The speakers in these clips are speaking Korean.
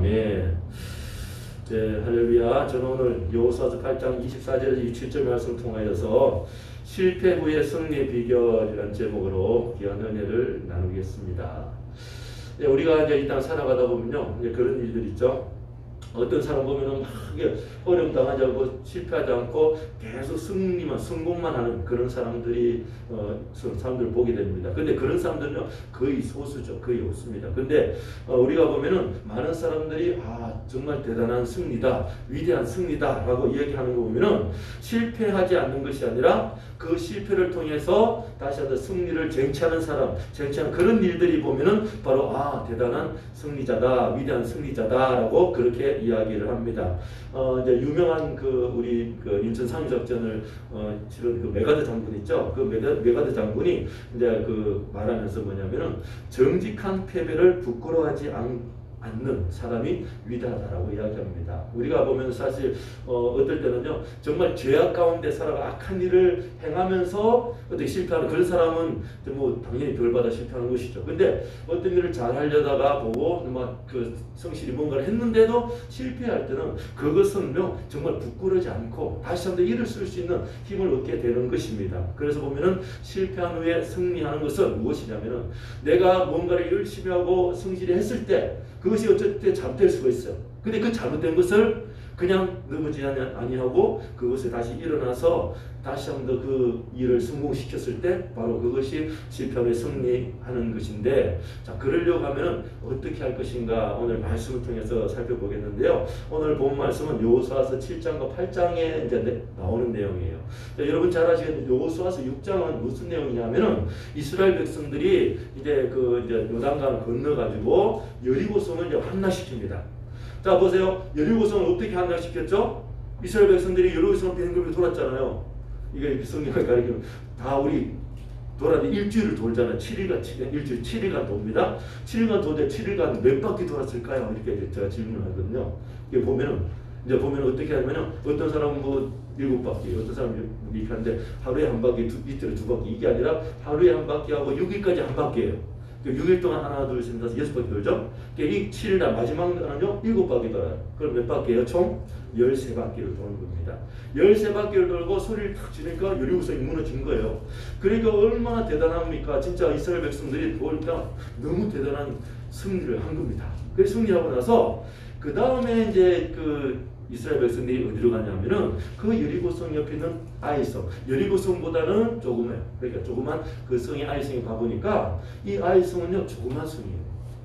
아멘. 네, 할렐루야. 저는 오늘 여호수아서 8장 24절에서 27절 말씀을 통하여서 실패 후의 승리의 비결이라는 제목으로 귀한 은혜를 나누겠습니다. 네, 우리가 이제 이 땅 살아가다 보면요, 이제 그런 일들 있죠. 어떤 사람 보면은 막 어려움 당하지 않고 실패하지 않고 계속 성공만 하는 그런 사람들을 보게 됩니다. 근데 그런 사람들은 거의 소수죠. 거의 없습니다. 근데 우리가 보면은 많은 사람들이 정말 대단한 승리다, 위대한 승리다 라고 이야기하는 거 보면은 실패하지 않는 것이 아니라 그 실패를 통해서 다시 한번 승리를 쟁취하는 사람, 쟁취하는 그런 일들이 보면은 바로 대단한 승리자다, 위대한 승리자다라고 그렇게 이야기를 합니다. 이제 유명한 우리 인천 상륙작전을 치른 메가드 장군 있죠. 그 메가드 장군이 이제 말하면서 뭐냐면은 정직한 패배를 부끄러워하지 않는 사람이 위대하다라고 이야기합니다. 우리가 보면 사실 어떨 때는요, 정말 죄악 가운데 살아가 악한 일을 행하면서 어떻게 실패하는 그런 사람은 뭐 당연히 벌받아 실패하는 것이죠. 근데 어떤 일을 잘 하려다가 보고 성실히 뭔가를 했는데도 실패할 때는 그것은 정말 부끄러지 않고 다시 한번 일을 쓸 수 있는 힘을 얻게 되는 것입니다. 그래서 보면은 실패한 후에 승리하는 것은 무엇이냐면은 내가 뭔가를 열심히 하고 성실히 했을 때 그것이 어쩔 때 잘못될 수가 있어요. 근데 그 잘못된 것을 그냥 넘어지지 아니하고 그것을 다시 일어나서 다시 한 번 더 그 일을 성공시켰을 때 바로 그것이 실패하며 승리하는 것인데, 자, 그러려고 하면 어떻게 할 것인가 오늘 말씀을 통해서 살펴보겠는데요. 오늘 본 말씀은 여호수아서 7장과 8장에 이제 나오는 내용이에요. 자, 여러분 잘 아시겠는데 여호수아서 6장은 무슨 내용이냐면은 이스라엘 백성들이 이제 요단강을 건너가지고 여리고성을 이제 함락시킵니다. 자, 보세요. 여리고성을 어떻게 함락시켰죠? 이스라엘 백성들이 여리고성을 빙글빙글 돌았잖아요. 이게 성경을 가리키면 다 우리 돌았는데 일주일을 돌잖아요. 7일간 7일간 돕니다. 7일간 도는데 7일간 몇 바퀴 돌았을까요? 이렇게 제가 질문을 하거든요. 이게 보면은 어떻게 하냐면은 어떤 사람은 7바퀴, 어떤 사람은 이렇게 하는데 하루에 한 바퀴, 이틀에 2바퀴, 이게 아니라 하루에 한 바퀴하고 6일까지 한 바퀴예요. 6일 동안 하나, 둘, 셋, 넷, 6바퀴 돌죠? 이 7일날 마지막 날은요, 7바퀴 돌아요. 그럼 몇 바퀴예요? 총 13바퀴를 도는 겁니다. 13바퀴를 돌고 소리를 탁 지르니까 여리고성이 무너진 거예요. 그러니까 얼마나 대단합니까? 진짜 이스라엘 백성들이 보니까 너무 대단한 승리를 한 겁니다. 그래서 승리하고 나서 그 다음에 이제 이스라엘 백성들이 어디로 가냐면은 그 여리고성 옆에 있는 아이성, 여리고성보다는 조그매요. 그러니까 조그만 그 성이 아이성에 가보니까 이 아이성은요 조그만 성이에요.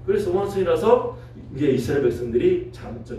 그래서 조그만 성이라서 이제 이스라엘 백성들이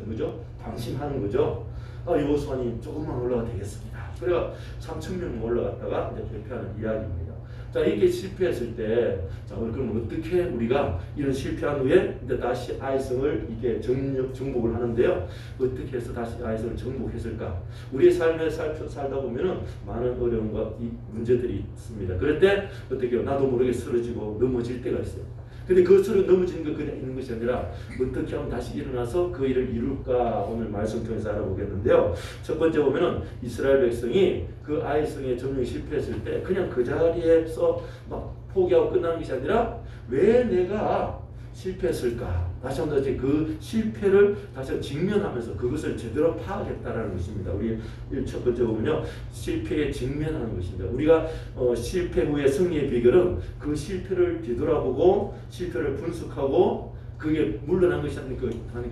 그죠? 방심하는 거죠. 여호수아님 조금만 올라가 되겠습니다. 그래가 3,000명 올라갔다가 이제 대피하는 이야기입니다. 자, 이렇게 실패했을 때, 자, 그럼 어떻게 우리가 이런 실패한 후에 이제 다시 아이성을 이렇게 정복을 하는데요. 어떻게 해서 다시 아이성을 정복했을까? 우리의 삶에 살다 보면은 많은 어려움과 문제들이 있습니다. 그럴 때 어떻게 해요? 나도 모르게 쓰러지고 넘어질 때가 있어요. 근데 그 소리 넘어지는 거 그냥 있는 것이 아니라 어떻게 하면 다시 일어나서 그 일을 이룰까 오늘 말씀 통해서 알아보겠는데요. 첫 번째 보면은 이스라엘 백성이 그 아이성에 점령이 실패했을 때 그냥 그 자리에서 막 포기하고 끝나는 것이 아니라 왜 내가 실패했을까? 다시 한번 그 실패를 다시 한번 직면하면서 그것을 제대로 파악했다라는 것입니다. 우리 첫 번째 보면요, 실패에 직면하는 것입니다. 우리가 실패 후의 승리의 비결은 그 실패를 뒤돌아보고 실패를 분석하고 그게 물러난 것이 아니니까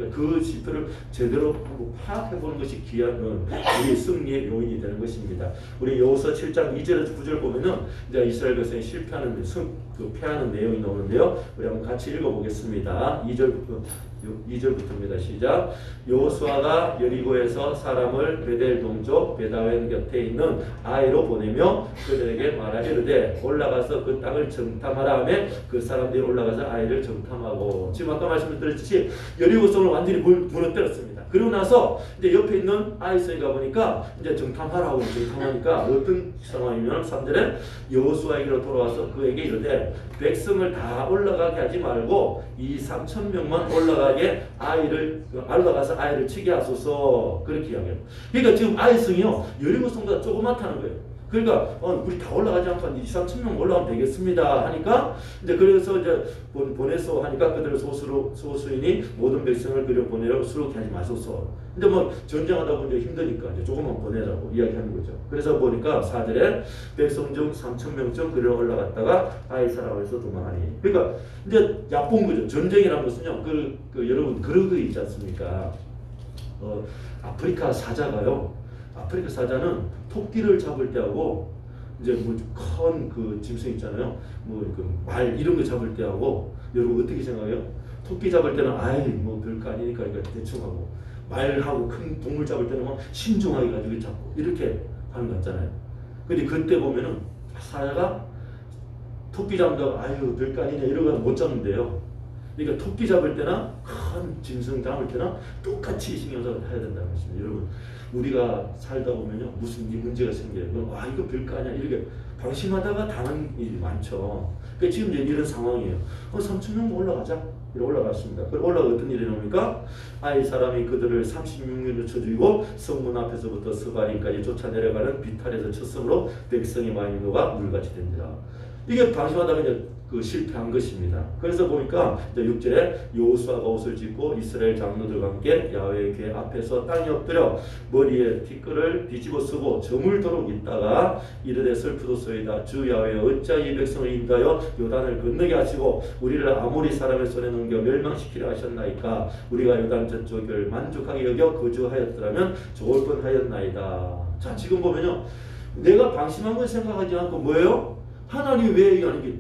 그 실패를 제대로 파악해보는 것이 귀한 우리 승리의 요인이 되는 것입니다. 우리 여호수아 7장 2절에서 9절 보면은 이제 이스라엘 백성이 실패하는 패하는 내용이 나오는데요. 우리 한번 같이 읽어보겠습니다. 2절부터입니다. 시작. 여호수아가 여리고에서 사람을 베델 동족 베다웬 곁에 있는 아이로 보내며 그들에게 말하기르되 올라가서 그 땅을 정탐하라 하며 그 사람들이 올라가서 아이를 정탐하고, 지금 아까 말씀드렸듯이 여리고성을 완전히 무너뜨렸습니다. 그러고 나서 이제 옆에 있는 아이성에 가보니까 이제 정탐하라고 정탐하니까 어떤 상황이면 3절에 여호수아에게로 돌아와서 그에게 이르되 백성을 다 올라가게 하지 말고 3,000명만 올라가서 아이를 치게 하소서, 그렇게 이야기합니다. 그러니까 지금 아이성이요 여리고성보다 조그맣다는 거예요. 그러니까 우리 다 올라가지 않고 한 2, 3천 명 올라가면 되겠습니다 하니까 이제 그래서 이제 보내소 하니까 그들을 소수인이 모든 백성을 그려 보내라고 수록해 하지 마소서. 근데 뭐 전쟁하다 보니 힘드니까 이제 조금만 보내라고 이야기하는 거죠. 그래서 보니까 4절에 백성 중 3천 명쯤 그려 올라갔다가 아이사라에서 도망하니. 그러니까 이제 얕본 거죠. 전쟁이라는 것은요. 여러분 그러고 있지 않습니까? 아프리카 사자가요. 아프리카 사자는 토끼를 잡을 때하고 이제 뭐 큰 그 짐승 있잖아요. 뭐 그 말 이런 거 잡을 때하고 여러분 어떻게 생각해요? 토끼 잡을 때는 아이 뭐 별거 아니니까 그러니까 대충 하고 말하고 큰 동물 잡을 때는 막 신중하게 가지고 잡고 이렇게 하는 거 같잖아요. 근데 그때 보면은 사자가 토끼 잡는다고 아유 별거 아니냐 이러고 못 잡는데요. 그러니까 토끼 잡을 때나 큰 짐승 잡을 때나 똑같이 신경 써서 해야 된다는 것입니다. 여러분 우리가 살다 보면요 무슨 문제가 생겨요. 그럼 이거 별거 아니야 이렇게 방심하다가 당한 일이 많죠. 그러니까 지금 이제 이런 상황이에요. 3천 명 올라가자. 이렇게 올라갔습니다. 그 올라가 어떤 일이 나옵니까? 아이 사람이 그들을 36년을 쳐 죽이고 성문 앞에서부터 스바림까지 쫓아 내려가는 비탈에서 쳤으므로 백성이 많이 녹아 물같이 된지라. 이게 방심하다가 이제 실패한 것입니다. 그래서 보니까 6절에 여호수아가 옷을 찢고 이스라엘 장로들과 함께 야훼의 궤 앞에서 땅에 엎드려 머리에 티끌을 뒤집어 쓰고 저물도록 있다가 이르되 슬프도소이다. 주 야훼여 어찌 이 백성을 인도하여 요단을 건너게 하시고 우리를 아모리 사람의 손에 넘겨 멸망시키려 하셨나이까. 우리가 요단 저쪽을 만족하게 여겨 거주하였더라면 좋을 뻔하였나이다. 자 지금 보면요 내가 방심한 걸 생각하지 않고 뭐예요? 하나님이 왜 이게 아니게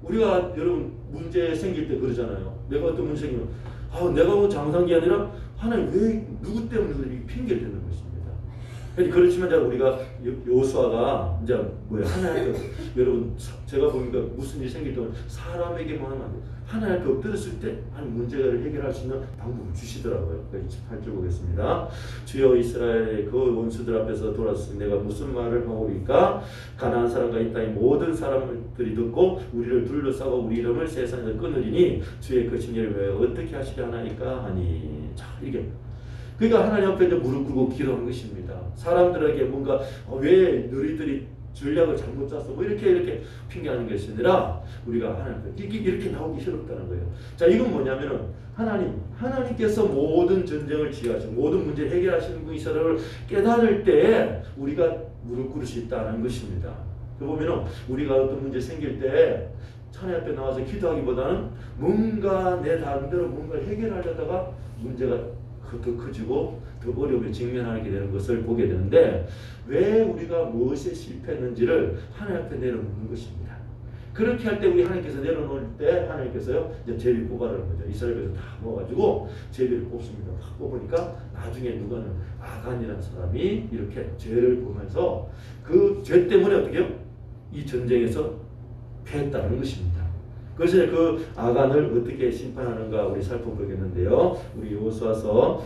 우리가 여러분 문제 생길 때 그러잖아요. 내가 어떤 문제 생기면 내가 뭐 장상기 아니라 하나님 왜 누구 때문에 이렇게 핑계를 대는 것입니다. 그렇지만 우리가 여호수아가 이제 뭐야 하나님 여러분 제가 보니까 무슨 일이 생길 때 사람에게만 하면 안 돼요. 하나님 앞에 엎드렸을 때 하나님 문제를 해결할 수 있는 방법을 주시더라고요. 28절 보겠습니다. 주여 이스라엘의 그 원수들 앞에서 돌아서 내가 무슨 말을 하고 있까? 가나안 사람과 이 땅의 모든 사람들이 듣고 우리를 둘러싸고 우리 이름을 세상에서 끊으리니 주의 그 진리를 왜 어떻게 하시려 하나이까 하니. 자 이게 그러니까 하나님 앞에 이제 무릎 꿇고 기도한 것입니다. 사람들에게 뭔가 왜 너희들이 전략을 잘못 짰어 뭐 이렇게 핑계하는 것이 아니라 우리가 하나님 앞에 이렇게 나오기 싫었다는 거예요. 자 이건 뭐냐면은 하나님께서 모든 전쟁을 지휘하시고 모든 문제를 해결하시는 분이시라를 깨달을 때 우리가 무릎 꿇을 수 있다는 것입니다. 그 보면은 우리가 어떤 문제 생길 때 하나님 앞에 나와서 기도하기보다는 뭔가 내 나름대로 뭔가를 해결하려다가 문제가 더 커지고 더 어려움에 직면하게 되는 것을 보게 되는데 왜 우리가 무엇에 실패했는지를 하나님 앞에 내려놓는 것입니다. 그렇게 할 때 우리 하나님께서 내려놓을 때 하나님께서요 이제 제비 뽑아라는 거죠. 이스라엘에서 다 모아가지고 제비를 뽑습니다. 딱 뽑으니까 나중에 누가는 아간이라는 사람이 이렇게 죄를 보면서 그 죄 때문에 어떻게 해요? 이 전쟁에서 패했다는 것입니다. 그래서 그 아간을 어떻게 심판하는가 우리 살펴보겠는데요. 우리 여호수아서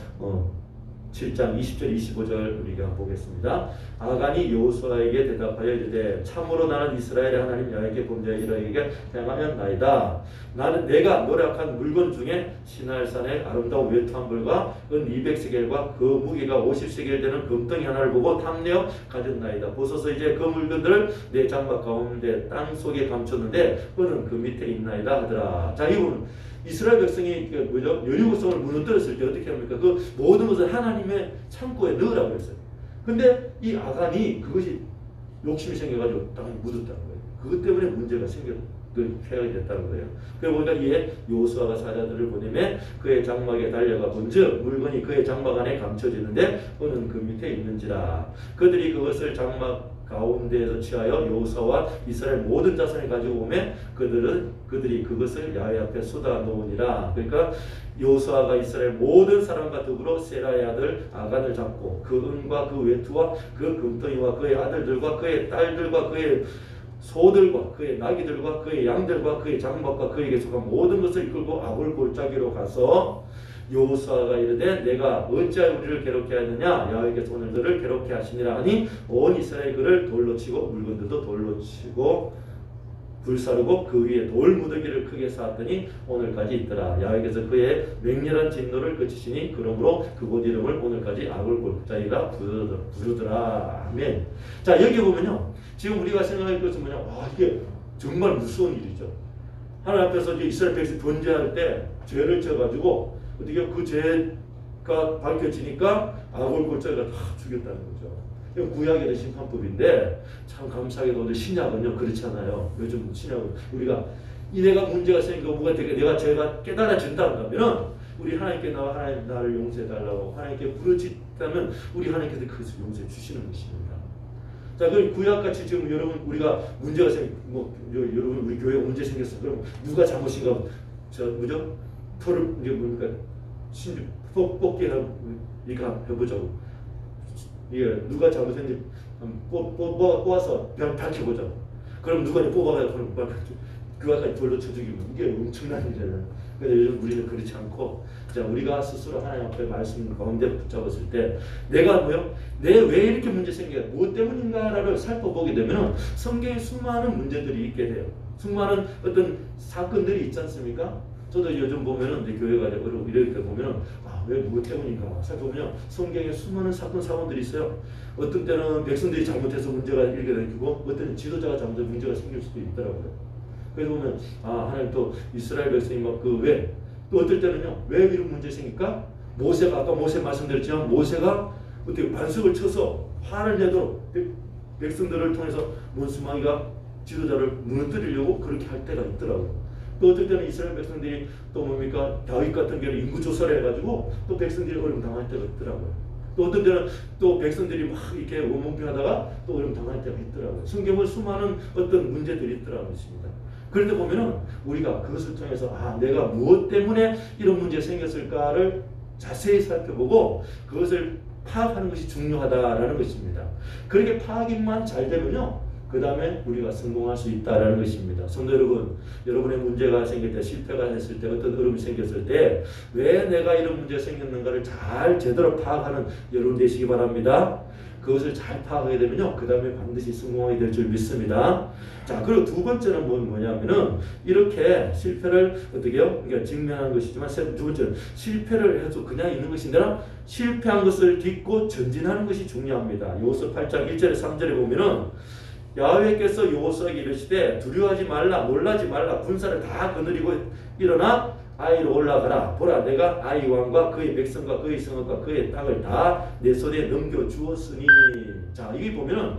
7장 20절 25절 우리가 보겠습니다. 아간이 여호수아에게 대답하여 이르되 참으로 나는 이스라엘의 하나님 야훼께 범죄하여 이러에게 행하였나이다. 나는 내가 노력한 물건 중에 시날산의 아름다운 외투한 벌과 은 200세겔과 그 무게가 50세겔 되는 금덩이 하나를 보고 탐내어 가졌나이다. 보소서 이제 그 물건들을 내 장막 가운데 땅 속에 감췄는데 그는 그 밑에 있나이다 하더라. 자 이거는 이스라엘 백성이 여리고성을 무너뜨렸을 때 어떻게 합니까? 그 모든 것을 하나님의 창고에 넣으라고 했어요. 근데 이 아간이 그것이 욕심이 생겨가지고 땅에 묻었다는 거예요. 그것 때문에 문제가 폐하게 됐다는 거예요. 그러고 보니까 이에 여호수아가 사자들을 보내매 그의 장막에 달려가 본즉 물건이 그의 장막 안에 감춰지는데 그는 그 밑에 있는지라. 그들이 그것을 장막 가운데에서 취하여 여호수아와 이스라엘 모든 자손이 가지고 오매 그들이 그것을 야훼 앞에 쏟아 놓으니라. 그러니까 여호수아가 이스라엘 모든 사람과 더불어 세라의 아들 아간을 잡고 그 은과 그 외투와 그 금덩이와 그의 아들들과 그의 딸들과 그의 소들과 그의 나귀들과 그의 양들과 그의 장막과 그에게 속한 모든 것을 이끌고 아골 골짜기로 가서 여호수아가 이르되 내가 어찌하여 우리를 괴롭게 하느냐 야훼께서 오늘 너를 괴롭게 하시니라 하니 온 이스라엘 그를 돌로 치고 물건들도 돌로 치고 불사르고 그 위에 돌 무더기를 크게 쌓았더니 오늘까지 있더라. 야훼께서 그의 맹렬한 진노를 그치시니 그러므로 그곳 이름을 오늘까지 악을 골짜기라 부르더라. 아멘. 자, 여기 보면요, 지금 우리가 생각할 것은 뭐냐, 와, 이게 정말 무서운 일이죠. 하나님 앞에서 이제 이스라엘 백성이 번제할 때 죄를 져가지고 어떻게 그 죄가 밝혀지니까 악을 골짜기가 다 죽였다는 거죠. 이건 구약의 심판법인데 참 감사하게도 신약은요 그렇지 않아요. 요즘 신약은 우리가 내가 문제가 생기고 뭐가 되게 내가 죄가 깨달아진다 그러면은 우리 하나님께 나와 하나님 나를 용서해 달라고 하나님께 부르짖다면 우리 하나님께서 그것을 용서해 주시는 것입니다. 자, 그럼 구약같이 지금 여러분 우리가 문제가 여러분 우리 교회가 문제 생겼어. 그럼 누가 잘못인가? 저 뭐죠? 토를 이게 뭡니까? 뽑기 이거 해보자고. 예, 누가 잘못했는지 뽑아서 밝혀보자. 그럼 누가 뽑아가지고 그거까지 돌로 쳐 죽이고 이게 엄청난 일이잖아요. 그래서 요즘 우리는 그렇지 않고 자, 우리가 스스로 하나님 앞에 말씀 가운데 붙잡았을 때 내가 뭐요? 내 왜 이렇게 문제 생겨? 무엇 때문인가를 살펴보게 되면 성경에 수많은 문제들이 있게 돼요. 수많은 어떤 사건들이 있지 않습니까? 저도 요즘 보면은 내 교회가 이렇게 보면은 왜 무엇 때문인가 살펴보면 성경에 수많은 사건 사건들이 있어요. 어떤 때는 백성들이 잘못해서 문제가 일게 되고 어떤 때는 지도자가 잘못해서 문제가 생길 수도 있더라고요. 그래서 보면 하나님 또 이스라엘 백성이 막 그 왜 또 어떨 때는요 왜 이런 문제 생길까? 모세가 아까 모세 말씀드렸지만 모세가 어떻게 반석을 쳐서 화를 내도록 백성들을 통해서 원수마귀가 지도자를 무너뜨리려고 그렇게 할 때가 있더라고요. 또 어떨 때는 이스라엘 백성들이 또 뭡니까 다윗 같은 경우는 인구 조사를 해가지고 또 백성들이 어려움 당할 때가 있더라고요. 또 어떤 때는 또 백성들이 막 이렇게 원망표하다가 또 어려움 당할 때가 있더라고요. 성경은 수많은 어떤 문제들이 있더라는 것입니다. 그럴 때 보면은 우리가 그것을 통해서 내가 무엇 때문에 이런 문제가 생겼을까를 자세히 살펴보고 그것을 파악하는 것이 중요하다라는 것입니다. 그렇게 파악만 잘 되면요. 그 다음에 우리가 성공할 수 있다라는 것입니다. 성도 여러분, 여러분의 문제가 생길 때, 실패가 했을 때, 어떤 어려움이 생겼을 때 왜 내가 이런 문제가 생겼는가를 잘 제대로 파악하는 여러분 되시기 바랍니다. 그것을 잘 파악하게 되면요, 그 다음에 반드시 성공하게 될 줄 믿습니다. 자, 그리고 두 번째는 뭐냐면은 이렇게 실패를 어떻게요? 그러니까 직면하는 것이지만 두 번째는 실패를 해도 그냥 있는 것이 아니라 실패한 것을 딛고 전진하는 것이 중요합니다. 요서 8장 1절에 3절에 보면은 야훼께서 여호수아에게 이르시되 두려워하지 말라 놀라지 말라 군사를 다 거느리고 일어나 아이로 올라가라. 보라 내가 아이 왕과 그의 백성과 그의 성읍과 그의 땅을 다 내 손에 넘겨주었으니. 자, 여기 보면은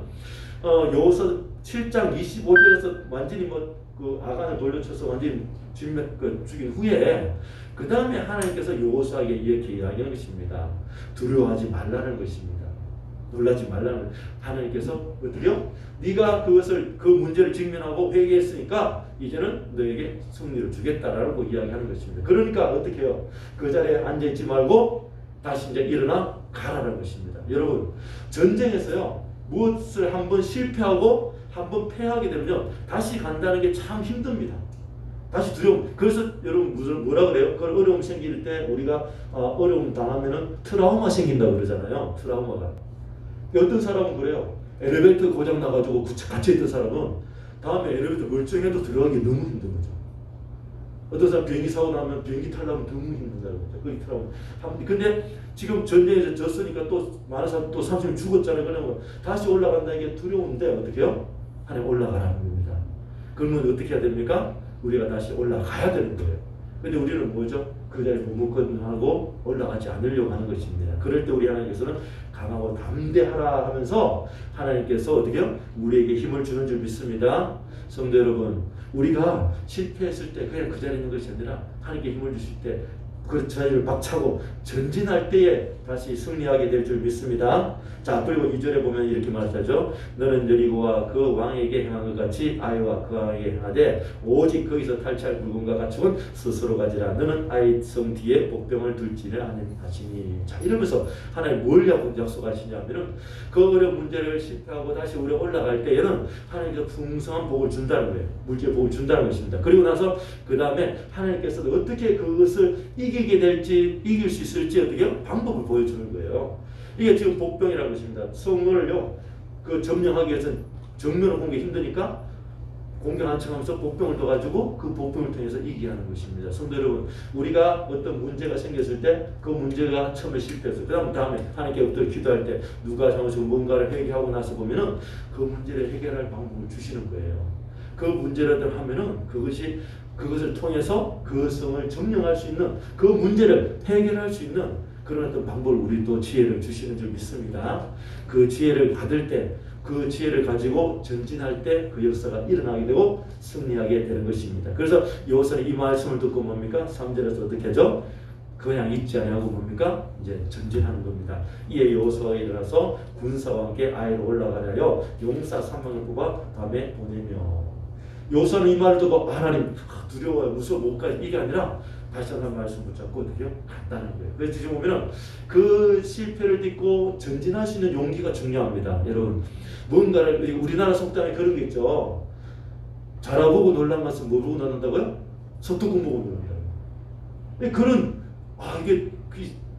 여호수아 7장 25절에서 완전히 그 아간을 돌려쳐서 완전히 죽인 후에 그 다음에 하나님께서 여호수아에게 이렇게 이야기하는 것입니다. 두려워하지 말라는 것입니다. 놀라지 말라는 하나님께서 어떻게요? 네가 그 문제를 직면하고 회개했으니까 이제는 너에게 승리를 주겠다라고 이야기하는 것입니다. 그러니까 어떻게 해요? 그 자리에 앉아있지 말고 다시 이제 일어나 가라는 것입니다. 여러분 전쟁에서요 무엇을 한번 실패하고 한번 패하게 되면요 다시 간다는 게 참 힘듭니다. 다시 두려움. 그래서 여러분 뭐라 그래요? 그 어려움 생길 때 우리가 어려움 당하면은 트라우마 생긴다고 그러잖아요. 트라우마가. 어떤 사람은 그래요. 엘리베이터 고장 나가지고 갇혀있던 사람은 다음에 엘리베이터 멀쩡해도 들어가기 너무 힘든 거죠. 어떤 사람 비행기 사고 나면 비행기 타려면 너무 힘든다는 거죠. 그게 트라우마. 근데 지금 전쟁에서 졌으니까 또 많은 사람 또 30명 죽었잖아요. 그러면 다시 올라간다는 게 두려운데 어떻게 해요? 하나님 올라가라는 겁니다. 그러면 어떻게 해야 됩니까? 우리가 다시 올라가야 되는 거예요. 근데 우리는 뭐죠? 그 자리에 머뭇거리고 올라가지 않으려고 하는 것입니다. 그럴 때 우리 하나님께서는 강하고 담대하라 하면서 하나님께서 어떻게요? 우리에게 힘을 주는 줄 믿습니다. 성도 여러분, 우리가 실패했을 때 그냥 그 자리에 있는 것이 아니라 하나님께 힘을 주실 때 그 자리를 박차고 전진할 때에 다시 승리하게 될 줄 믿습니다. 자, 그리고 2절에 보면 이렇게 말하죠. 너는 여리고와 그 왕에게 행한 것 같이 아이와 그 왕에게 행하되 오직 거기서 탈취할 물건과 가축은 스스로 가지라. 너는 아이 성 뒤에 복병을 둘지를 아니하시니. 자, 이러면서 하나님 뭘 약속하시냐면은 그 어려운 문제를 실패하고 다시 우리가 올라갈 때에는 하나님께서 풍성한 복을 준다는 거예요. 물질 복을 준다는 것입니다. 그리고 나서 그 다음에 하나님께서도 어떻게 그것을 이기게 될지, 이길 수 있을지 어떻게 방법을 보여주는 거예요. 이게 지금 복병이라는 것입니다. 성을요, 그 점령하기 위해서 정면을 보는 게 힘드니까 공격 청하면서 복병을 둬가지고 그 복병을 통해서 이기게 하는 것입니다. 성도 여러분, 우리가 어떤 문제가 생겼을 때 그 문제가 처음에 실패했어요. 그 다음에 하나님께 엎드려 기도할 때 누가 잘못해서 뭔가를 해결하고 나서 보면은 그 문제를 해결할 방법을 주시는 거예요. 그 문제를 하면은 그것을 통해서 그 성을 점령할 수 있는, 그 문제를 해결할 수 있는 그런 어떤 방법을, 우리도 지혜를 주시는 줄 믿습니다. 그 지혜를 받을 때, 그 지혜를 가지고 전진할 때 그 역사가 일어나게 되고 승리하게 되는 것입니다. 그래서 여호수아는 이 말씀을 듣고 뭡니까? 3절에서 어떻게 하죠? 그냥 있지 아니하고 뭡니까? 이제 전진하는 겁니다. 이에 여호수아가 일어나서 군사와 함께 아이로 올라가려 하여 용사 3만을 뽑아 밤에 보내며. 여호수아는 이 말을 듣고 하나님 두려워요, 무서워, 못 가, 이게 아니라 다시 한번 말씀 붙잡고 어떻게 갔다는 거예요. 그래서 지금 보면은 그 실패를 딛고 전진할 수 있는 용기가 중요합니다. 여러분, 뭔가를, 우리나라 속담에 그런 게 있죠. 자라보고 놀란 것은 뭐 보고 낳는다고요? 소뚜껑 보고 놀란다고요.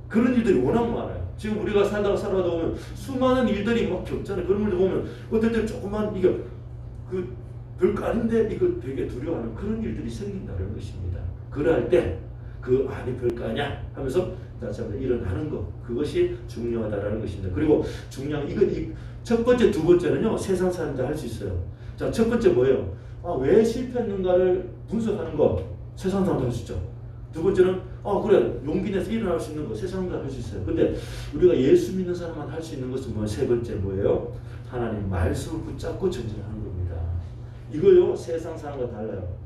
그런 일들이 워낙 많아요. 지금 우리가 살다가 보면 수많은 일들이 막 겪잖아요. 그런 일들 보면 어떨 때 조금만 이게 별거 아닌데 이거 되게 두려워하는 그런 일들이 생긴다는 것입니다. 그럴 때 그 아니 별거 아니야 하면서 다시 한번 일어나는 것, 그것이 중요하다라는 것입니다. 그리고 중요한 첫 번째, 두 번째는요, 세상 사람들 할 수 있어요. 자, 첫 번째 뭐예요? 왜 실패했는가를 분석하는 거, 세상 사람도 할 수 있죠. 두 번째는 그래, 용기 내서 일어날 수 있는 거, 세상 사람도 할 수 있어요. 근데 우리가 예수 믿는 사람만 할 수 있는 것은 세 번째 뭐예요? 하나님 말씀을 붙잡고 전진하는 겁니다. 이거요, 세상 사람과 달라요.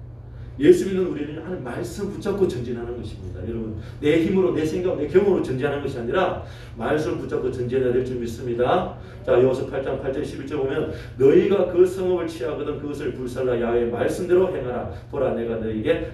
예수 믿는 우리는 하나님 말씀 붙잡고 전진하는 것입니다. 여러분, 내 힘으로, 내 생각, 내 경험으로 전진하는 것이 아니라 말씀을 붙잡고 전진해야 될 줄 믿습니다. 자, 여호수아 8장 8절 11절 보면 너희가 그 성읍을 취하거든 그것을 불살라 야훼의 말씀대로 행하라. 보라, 내가 너희에게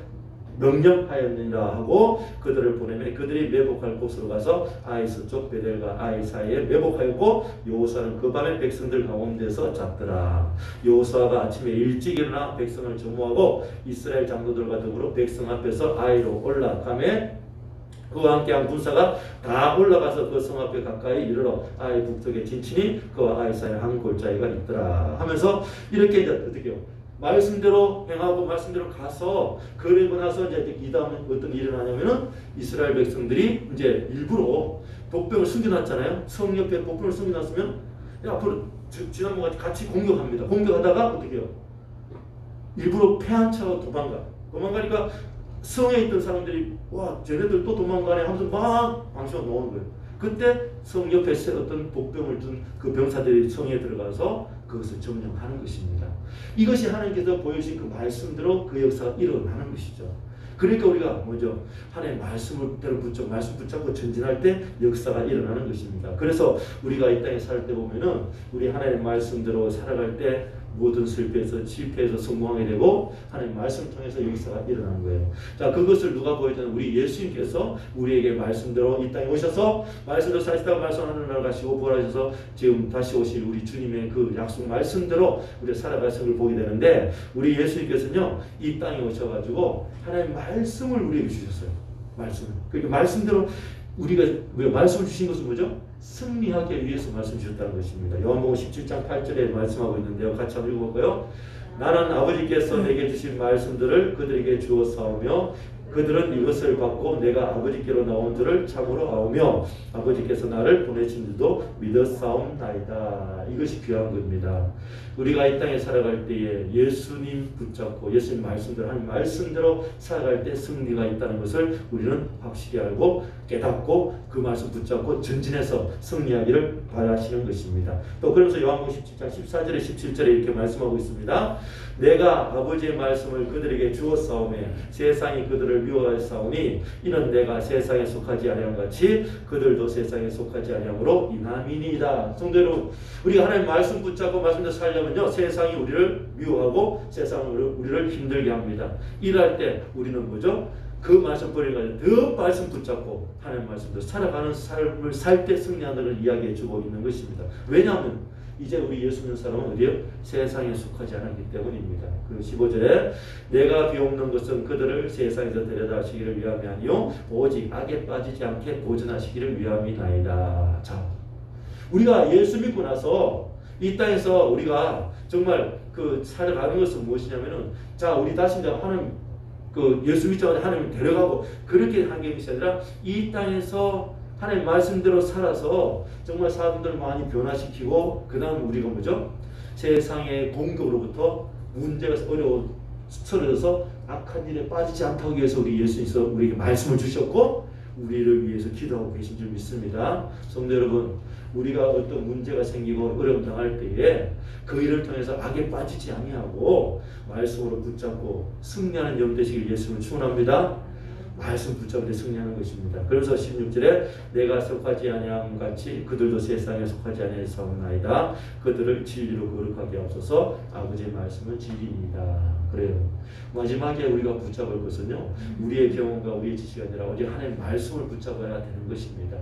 명령하였느니라 하고 그들을 보내매 그들이 매복할 곳으로 가서 아이 서쪽 베델과 아이 사이에 매복하였고 여호수아는 그 밤에 백성들 가운데서 잤더라. 여호수아가 아침에 일찍 일어나 백성을 점호하고 이스라엘 장로들과 더불어 백성 앞에서 아이로 올라가매 그와 함께한 군사가 다 올라가서 그 성 앞에 가까이 이르러 아이 북쪽에 진친이 그와 아이 사이에 한 골짜기가 있더라 하면서 이렇게 이제 어떻게 해요? 말씀대로 행하고 말씀대로 가서 그리고 나서 이제 이 다음에 어떤 일이 일어나냐면은 이스라엘 백성들이 이제 일부러 복병을 숨겨놨잖아요. 성 옆에 복병을 숨겨놨으면 앞으로 지난번같이 같이 공격합니다. 공격하다가 어떻게 해요? 일부러 패한 차로 도망가니까 성에 있던 사람들이 와 쟤네들 또 도망가네 하면서 막 방심하고 나오는 거예요. 그때 성 옆에 어떤 복병을 둔 그 병사들이 성에 들어가서 그것을 점령하는 것입니다. 이것이 하나님께서 보여주신 그 말씀대로 그 역사가 일어나는 것이죠. 그러니까 우리가 뭐죠? 하나님의 말씀을 말씀 붙잡고 전진할 때 역사가 일어나는 것입니다. 그래서 우리가 이 땅에 살 때 보면은 우리 하나님의 말씀대로 살아갈 때 모든 실패에서 성공하게 되고 하나님 말씀을 통해서 역사가 일어나는 거예요. 자, 그것을 누가 보여주냐면 우리 예수님께서 우리에게 말씀대로 이 땅에 오셔서 말씀대로 사시다가 말씀하는 날 가시고 부활하셔서 지금 다시 오실 우리 주님의 그 약속 말씀대로 우리 살아가신 걸 보게 되는데 우리 예수님께서는요 이 땅에 오셔가지고 하나님 말씀을 우리에게 주셨어요. 말씀을. 그러니까 말씀대로 우리가 말씀을 주신 것은 뭐죠? 승리하기 위해서 말씀 주셨다는 것입니다. 요한복음 17장 8절에 말씀하고 있는데요. 같이 한번 읽어볼까요? 나는 아버지께서 내게 주신 말씀들을 그들에게 주었사오며 그들은 이것을 받고 내가 아버지께로 나온 줄을 참으로 아오며 아버지께서 나를 보내신 줄도 믿었사옵나이다. 이것이 귀한 겁니다. 우리가 이 땅에 살아갈 때에 예수님 붙잡고 예수님 말씀대로 하는 말씀대로 살아갈 때 승리가 있다는 것을 우리는 확실히 알고 깨닫고 그 말씀 붙잡고 전진해서 승리하기를 바라시는 것입니다. 또 그러면서 요한복음 17장 14절에 17절에 이렇게 말씀하고 있습니다. 내가 아버지의 말씀을 그들에게 주었사오매 세상이 그들을 미워하였사오니 이는 내가 세상에 속하지 아니함 같이 그들도 세상에 속하지 아니함으로 인함이니이다. 성도 여러분, 우리가 하나님 말씀 붙잡고 말씀대로 살려면요 세상이 우리를 미워하고 세상이 우리를 힘들게 합니다. 이럴 때 우리는 뭐죠? 그 말씀 버리고 더 말씀 붙잡고 하나님 말씀대로 살아가는 삶을 살 때 승리하는 이야기해 주고 있는 것입니다. 왜냐하면 이제 우리 예수 믿는 사람은 어디요? 세상에 속하지 않았기 때문입니다. 그리고 15절에 내가 비옵는 것은 그들을 세상에서 데려다 하시기를 위함이 아니요 오직 악에 빠지지 않게 보존하시기를 위함이나이다. 자, 우리가 예수 믿고 나서 이 땅에서 우리가 정말 그 살아가는 것은 무엇이냐면은 자 우리 다시 이제 하나님 그 예수 믿자마자 하나님 데려가고 그렇게 하는 것이 아니라 이 땅에서 하나님 말씀대로 살아서 정말 사람들을 많이 변화시키고 그 다음 우리가 뭐죠? 세상의 공격으로부터 문제가 쓰러져서 악한 일에 빠지지 않다고 위해서 우리 예수님께서 우리에게 말씀을 주셨고 우리를 위해서 기도하고 계신 줄 믿습니다. 성도 여러분, 우리가 어떤 문제가 생기고 어려움 당할 때에 그 일을 통해서 악에 빠지지 아니하고 말씀으로 붙잡고 승리하는 영 되시길 예수님을 축원합니다. 말씀 붙잡을 때 승리하는 것입니다. 그래서 16절에 내가 속하지 아니함 같이 그들도 세상에 속하지 아니하였사오나이다. 그들을 진리로 거룩하게 하옵소서. 아버지의 말씀은 진리입니다. 그래요. 마지막에 우리가 붙잡을 것은요, 우리의 경험과 우리의 지식이 아니라 오직 하나님의 말씀을 붙잡아야 되는 것입니다.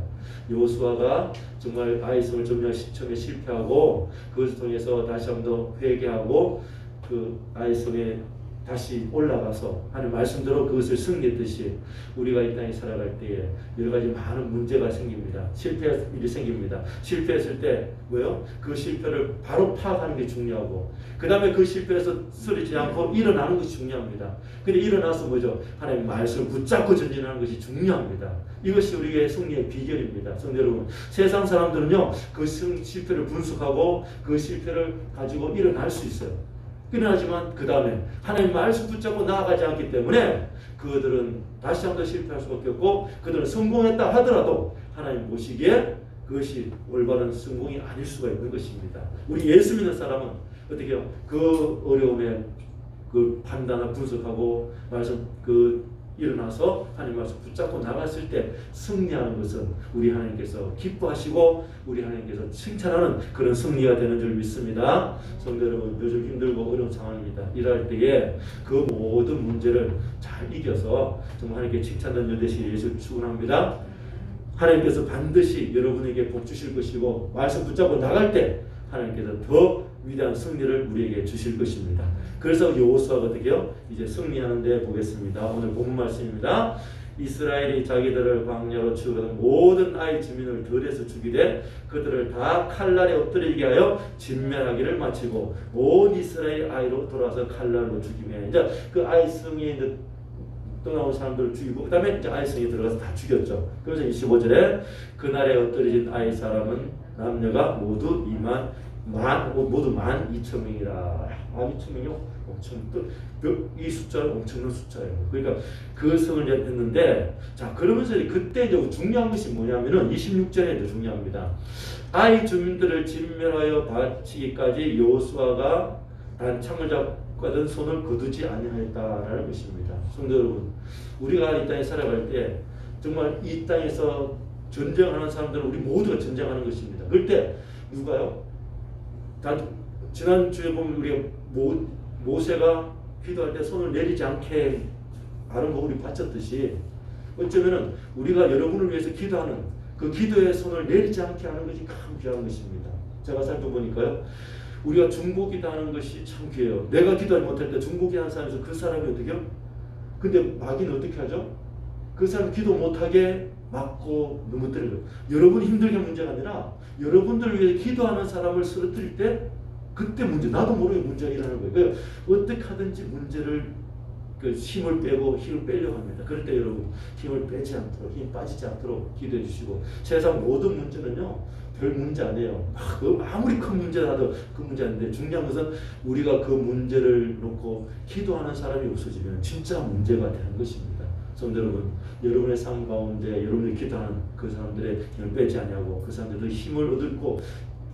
여호수아가 정말 아이성을 점령 처음에 실패하고 그것을 통해서 다시 한번 회개하고 그 아이성에 다시 올라가서 하는 말씀대로 그것을 승리했듯이 우리가 이 땅에 살아갈 때에 여러 가지 많은 문제가 생깁니다. 실패할 일이 생깁니다. 실패했을 때 뭐요? 그 실패를 바로 파악하는 게 중요하고 그 다음에 그 실패에서 쓰러지지 않고 일어나는 것이 중요합니다. 근데 일어나서 뭐죠? 하나님의 말씀을 붙잡고 전진하는 것이 중요합니다. 이것이 우리의 승리의 비결입니다. 성도 여러분, 세상 사람들은요 그 실패를 분석하고 그 실패를 가지고 일어날 수 있어요. 일어나지만 그 다음에 하나님 말씀 붙잡고 나아가지 않기 때문에 그들은 다시 한번 실패할 수밖에 없고 그들은 성공했다 하더라도 하나님 보시기에 그것이 올바른 성공이 아닐 수가 있는 것입니다. 우리 예수 믿는 사람은 어떻게 해요? 그 어려움에 그 판단을 분석하고 말씀 일어나서 하나님 말씀 붙잡고 나갔을 때 승리하는 것은 우리 하나님께서 기뻐하시고 우리 하나님께서 칭찬하는 그런 승리가 되는 줄 믿습니다. 성도 여러분, 요즘 힘들고 어려운 상황입니다. 일할 때에 그 모든 문제를 잘 이겨서 정말 하나님께 칭찬하는 여 되시길 예수 축원합니다. 하나님께서 반드시 여러분에게 복 주실 것이고 말씀 붙잡고 나갈 때 하나님께서 더 위대한 승리를 우리에게 주실 것입니다. 그래서 여호수아가 어떻게 해요? 이제 승리하는 데 보겠습니다. 오늘 본문 말씀입니다. 이스라엘이 자기들을 광야로 치우던 모든 아이 주민을 들에서 죽이되 그들을 다 칼날에 엎드리게 하여 진멸하기를 마치고 온 이스라엘 아이로 돌아서 칼날로 죽이며 이제 그 아이 성에 이제 떠나온 사람들을 죽이고 그 다음에 이제 아이 성에 들어가서 다 죽였죠. 그래서 25절에 그날에 엎드려진 아이 사람은 남녀가 모두 모두 12,000명이라. 12,000명이요? 엄청 이 숫자는 엄청난 숫자예요. 그러니까 그 성을 했는데 자 그러면서 그때 이제 중요한 것이 뭐냐면은 26절에 중요합니다. 아이 주민들을 진멸하여 바치기까지 여호수아가 단창을 잡거든 손을 거두지 아니하였다라는 것입니다. 성도 여러분, 우리가 이 땅에 살아갈 때 정말 이 땅에서 전쟁하는 사람들은 우리 모두가 전쟁하는 것입니다. 그럴 때 누가요? 지난주에 보면 우리가 모세가 기도할 때 손을 내리지 않게 하는 거 우리 바쳤듯이 어쩌면은 우리가 여러분을 위해서 기도하는 그 기도의 손을 내리지 않게 하는 것이 참 귀한 것입니다. 제가 살펴보니까요. 우리가 중보기도 하는 것이 참 귀해요. 내가 기도하지 못할 때 중보기 하는 사람에서 그 사람이 어떻게 해요? 근데 마귀는 어떻게 하죠? 그 사람 기도 못하게 막고 넘어뜨리는 거예요. 여러분이 힘들게 문제가 아니라 여러분들을 위해 기도하는 사람을 쓰러뜨릴 때 그때 문제, 나도 모르게 문제가 일어나는 거예요. 그러니까 어떻게 하든지 문제를 힘을 빼고 힘을 빼려고 합니다. 그럴 때 여러분 힘을 빼지 않도록 힘 빠지지 않도록 기도해 주시고 세상 모든 문제는요 별 문제 아니에요. 아무리 큰 문제라도 그 문제 아닌데 중요한 것은 우리가 그 문제를 놓고 기도하는 사람이 없어지면 진짜 문제가 되는 것입니다. 성도 여러분, 여러분의 삶 가운데 여러분이 기도하는 그 사람들의 힘을 빼지 아니하고 그 사람들도 힘을 얻고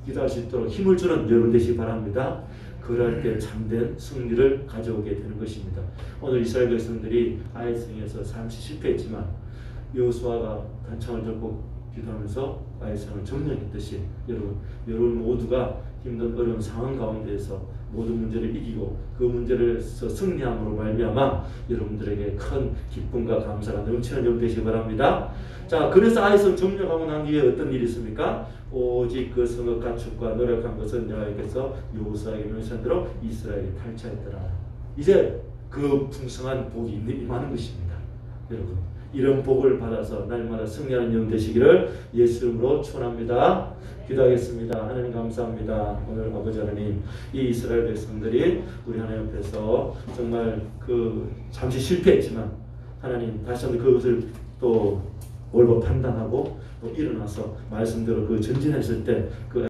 기도할 수 있도록 힘을 주는 여러분 되시기 바랍니다. 그럴 때 참된 승리를 가져오게 되는 것입니다. 오늘 이스라엘 백성들이 아이성에서 잠시 실패했지만 여호수아가 단창을 들고 기도하면서 아이성을 점령했듯이 여러분 모두가 힘든 어려운 상황 가운데에서 모든 문제를 이기고 그 문제를서 승리함으로 말미암아 여러분들에게 큰 기쁨과 감사가 넘치는 여러분 되시기 바랍니다. 자, 그래서 아이성 점령하고 난 뒤에 어떤 일이 있습니까? 오직 그 성읍 가축과 노력한 것은 여호와께서 여호수아에게 명시한 대로 이스라엘이 탈취하였더라. 이제 그 풍성한 복이 임하는 것입니다. 여러분, 이런 복을 받아서 날마다 승리하는 영 되시기를 예수 이름으로 축원합니다. 기도하겠습니다. 하나님 감사합니다. 오늘 아버지 하나님, 이 이스라엘 백성들이 우리 하나님 앞에서 정말 잠시 실패했지만 하나님 다시 한번 그것을 또 올바 판단하고 또 일어나서 말씀대로 전진했을 때그